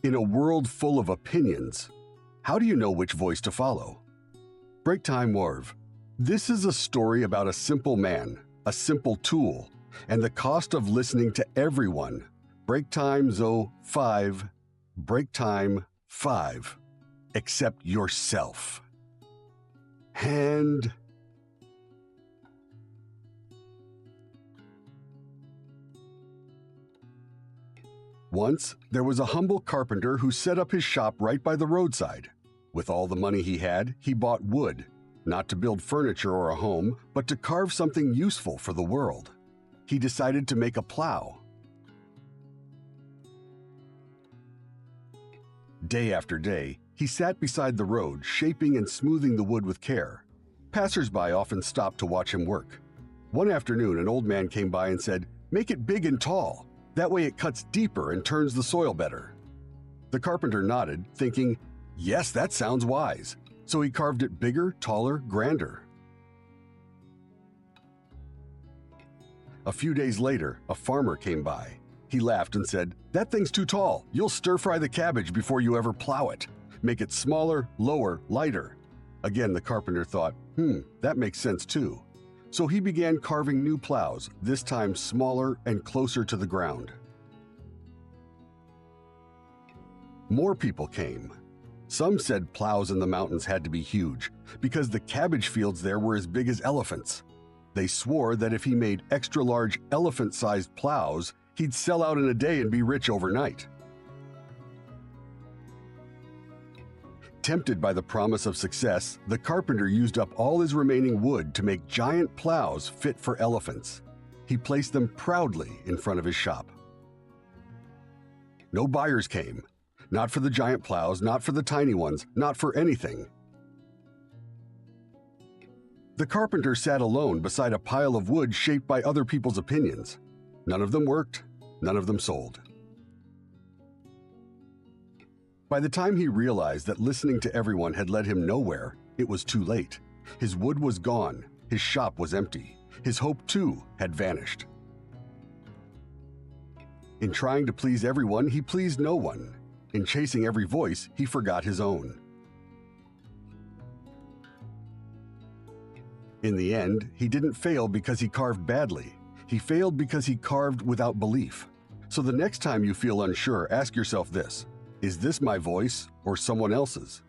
In a world full of opinions, how do you know which voice to follow? Break Time Warv. This is a story about a simple man, a simple tool, and the cost of listening to everyone. Break time zo 5. Break time 5. Except yourself. And once, there was a humble carpenter who set up his shop right by the roadside. With all the money he had, he bought wood, not to build furniture or a home, but to carve something useful for the world. He decided to make a plow. Day after day, he sat beside the road, shaping and smoothing the wood with care. Passers-by often stopped to watch him work. One afternoon, an old man came by and said, "Make it big and tall. That way it cuts deeper and turns the soil better." The carpenter nodded, thinking, "Yes, that sounds wise." So he carved it bigger, taller, grander. A few days later, a farmer came by. He laughed and said, "That thing's too tall. You'll stir-fry the cabbage before you ever plow it. Make it smaller, lower, lighter." Again, the carpenter thought, that makes sense too. So he began carving new plows, this time smaller and closer to the ground. More people came. Some said plows in the mountains had to be huge because the cabbage fields there were as big as elephants. They swore that if he made extra-large elephant-sized plows, he'd sell out in a day and be rich overnight. Tempted by the promise of success, the carpenter used up all his remaining wood to make giant plows fit for elephants. He placed them proudly in front of his shop. No buyers came. Not for the giant plows, not for the tiny ones, not for anything. The carpenter sat alone beside a pile of wood shaped by other people's opinions. None of them worked, none of them sold. By the time he realized that listening to everyone had led him nowhere, it was too late. His wood was gone, his shop was empty, his hope too had vanished. In trying to please everyone, he pleased no one. In chasing every voice, he forgot his own. In the end, he didn't fail because he carved badly. He failed because he carved without belief. So the next time you feel unsure, ask yourself this: is this my voice or someone else's?